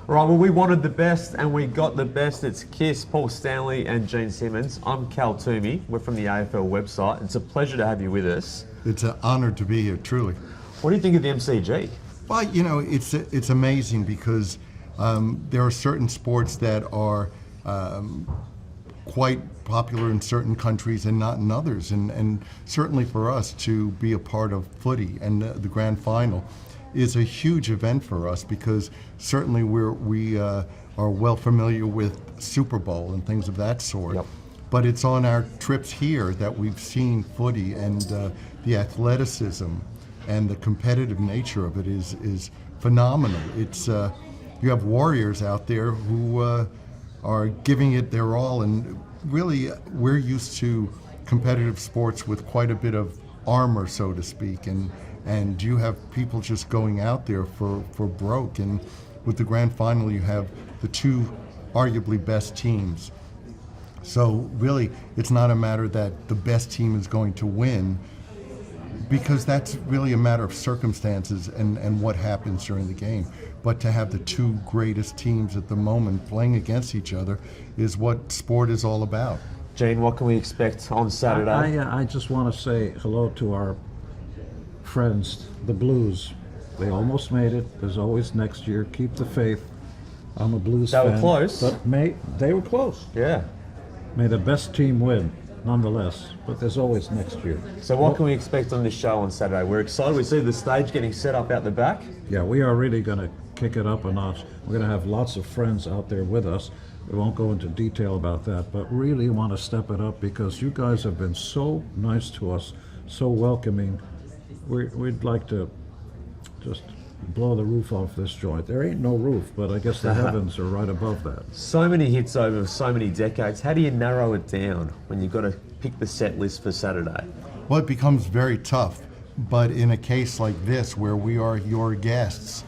Right, well, we wanted the best and we got the best. It's Kiss, Paul Stanley and Gene Simmons. I'm Cal Twomey. We're from the AFL website. It's a pleasure to have you with us. It's an honor to be here, truly. What do you think of the MCG? Well, you know, it's amazing because there are certain sports that are quite popular in certain countries and not in others. And certainly for us to be a part of footy and the Grand Final is a huge event for us because certainly we are well familiar with Super Bowl and things of that sort. Yep. But it's on our trips here that we've seen footy and the athleticism and the competitive nature of it is phenomenal. It's you have warriors out there who are giving it their all, and really we're used to competitive sports with quite a bit of armor, so to speak, and you have people just going out there for broke. And with the Grand Final, you have the two arguably best teams. So really, it's not a matter that the best team is going to win, because that's really a matter of circumstances and what happens during the game. But to have the two greatest teams at the moment playing against each other is what sport is all about. Gene, what can we expect on Saturday? I just want to say hello to our friends, the Blues. They almost made it. There's always next year. Keep the faith. I'm a Blues fan. They were close. But they were close. Yeah. May the best team win, nonetheless. But there's always next year. So what can we expect on this show on Saturday? We're excited. We see the stage getting set up out the back. Yeah, we are really going to kick it up a notch. We're going to have lots of friends out there with us. We won't go into detail about that, but really want to step it up because you guys have been so nice to us, so welcoming. We'd like to just blow the roof off this joint. There ain't no roof, but I guess the heavens are right above that. So many hits over so many decades. How do you narrow it down when you've got to pick the set list for Saturday? Well, it becomes very tough, but in a case like this where we are your guests,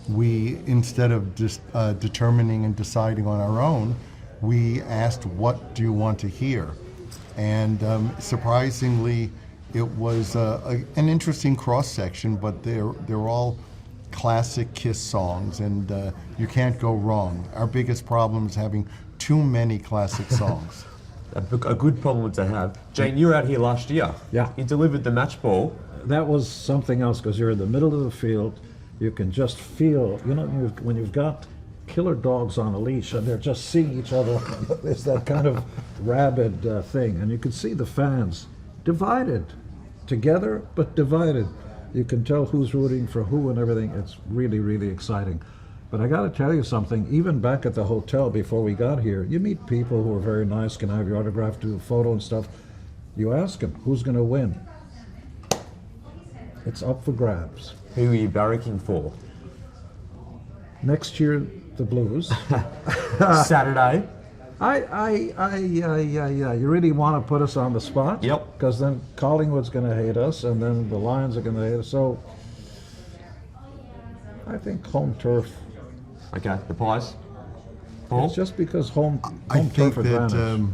we, instead of just determining and deciding on our own, we asked, what do you want to hear? And surprisingly, it was an interesting cross-section, but they're all classic Kiss songs, and you can't go wrong. Our biggest problem is having too many classic songs. A good problem to have. Gene, you were out here last year. Yeah. You delivered the match ball. That was something else because you're in the middle of the field. You can just feel, you know, when you've got killer dogs on a leash and they're just seeing each other, there's that kind of rabid thing. And you can see the fans divided, together but divided. You can tell who's rooting for who and everything. It's really, really exciting. But I got to tell you something, even back at the hotel before we got here, you meet people who are very nice, can have your autograph, do a photo and stuff. You ask them, who's going to win? It's up for grabs. Who are you barracking for? Next year, the Blues. Saturday. You really want to put us on the spot? Yep. Because then Collingwood's going to hate us, and then the Lions are going to hate us. So I think home turf. Okay, the Pies. Paul? It's just because home I turf think that advantage.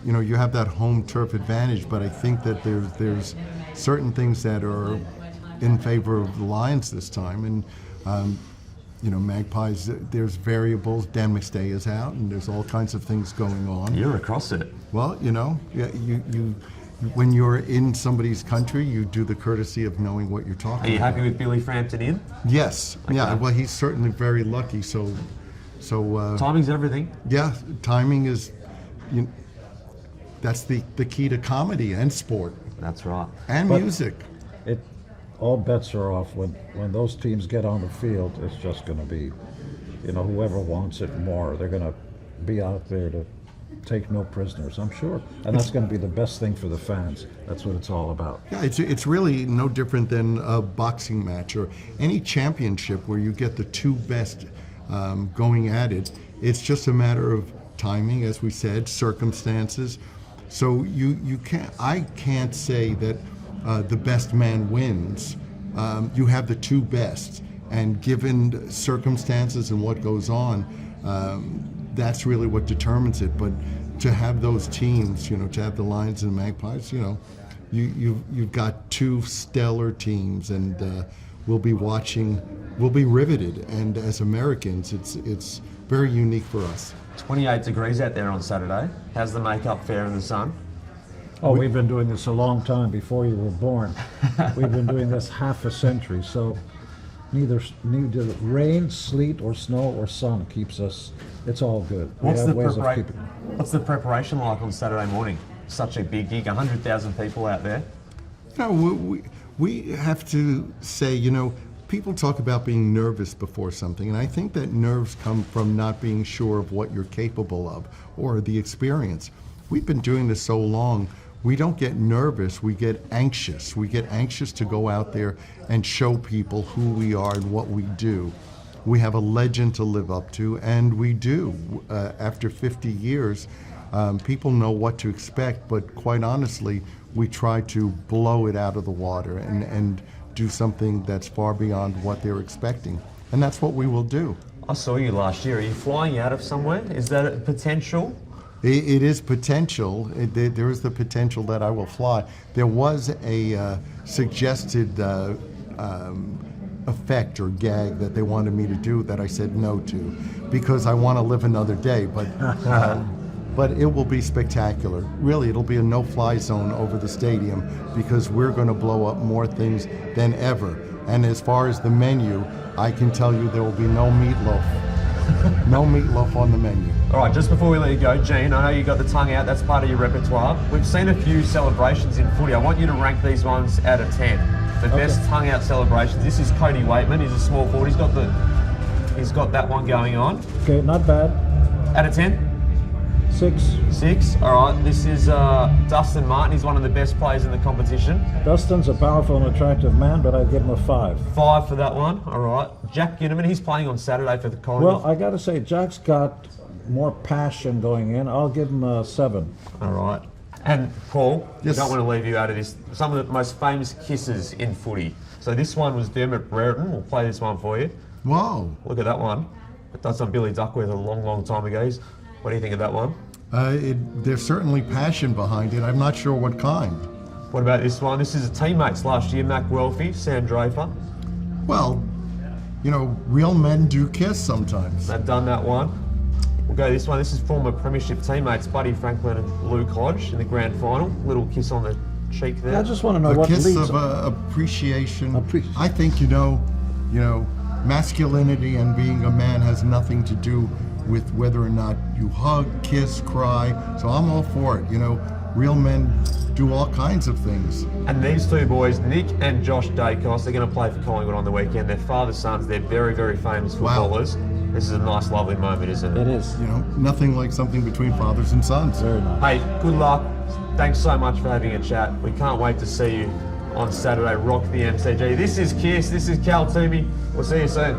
you know, you have that home turf advantage, but I think that there's certain things that are in favor of the Lions this time, and you know, Magpies, there's variables. Dan McStay is out, and there's all kinds of things going on. You're across it. Well, you know, you when you're in somebody's country, you do the courtesy of knowing what you're talking about. Are you happy with Billy Frampton in? Yes. Okay. Yeah. Well, he's certainly very lucky. So. Timing's everything. Yeah, timing is. That's the key to comedy and sport. That's right. And music. All bets are off when those teams get on the field. It's just going to be, you know, whoever wants it more. They're going to be out there to take no prisoners, I'm sure, and that's going to be the best thing for the fans. That's what it's all about. Yeah, it's really no different than a boxing match or any championship where you get the two best going at it. It's just a matter of timing, as we said, circumstances. So I can't say that the best man wins. You have the two best, and given circumstances and what goes on, that's really what determines it. But to have those teams, you know, to have the Lions and Magpies, you know, you've got two stellar teams, and will be watching, will be riveted. And as Americans, it's very unique for us. 28 degrees out there on Saturday. How's the makeup fare in the sun? Oh, we've been doing this a long time before you were born. We've been doing this half a century, so neither rain, sleet, or snow or sun keeps us. It's all good. What's the preparation like on Saturday morning? Such a big gig, 100,000 people out there. No, we have to say, you know, people talk about being nervous before something, and I think that nerves come from not being sure of what you're capable of or the experience. We've been doing this so long, we don't get nervous, we get anxious. We get anxious to go out there and show people who we are and what we do. We have a legend to live up to, and we do. After 50 years, people know what to expect, but quite honestly, we try to blow it out of the water and do something that's far beyond what they're expecting. And that's what we will do. I saw you last year. Are you flying out of somewhere? Is that a potential? It is potential. There is the potential that I will fly. There was a suggested effect or gag that they wanted me to do that I said no to because I want to live another day. But it will be spectacular. Really, it'll be a no-fly zone over the stadium because we're going to blow up more things than ever. And as far as the menu, I can tell you there will be no meatloaf. No meatloaf on the menu. All right, just before we let you go, Gene, I know you got the tongue out. That's part of your repertoire. We've seen a few celebrations in footy. I want you to rank these ones out of 10. The best tongue out celebrations. This is Cody Waitman. He's a small forward. He's got that one going on. Okay, not bad. Out of 10? 6. All right, this is Dustin Martin. He's one of the best players in the competition. Dustin's a powerful and attractive man, but I'd give him a 5. 5 for that one. All right. Jack Ginneman, he's playing on Saturday for the Collingwood. Well, I got to say, Jack's got more passion going in. I'll give him a 7. All right. And Paul, Yes. I don't want to leave you out of this. Some of the most famous kisses in footy. So this one was Dermot Brereton. We'll play this one for you. Wow. Look at that one. It does on Billy Duckworth a long, long time ago. What do you think of that one? There's certainly passion behind it. I'm not sure what kind. What about this one? This is a teammates last year, Mac Welfie, Sam Draper. Well, you know, real men do kiss sometimes. They've done that one. We'll go this one. This is former premiership teammates Buddy Franklin and Luke Hodge in the grand final. Little kiss on the cheek there. I just want to know A what kiss leads. of appreciation. I think, you know, masculinity and being a man has nothing to do with whether or not you hug, kiss, cry. So I'm all for it. You know, real men do all kinds of things. And these two boys, Nick and Josh Dacos, they're going to play for Collingwood on the weekend. They're father-sons. They're very, very famous footballers. This is a nice, lovely moment, isn't it? It is. You know, nothing like something between fathers and sons. Very nice. Hey, good luck. Thanks so much for having a chat. We can't wait to see you on Saturday. Rock the MCG. This is Kiss. This is Cal Twomey. We'll see you soon.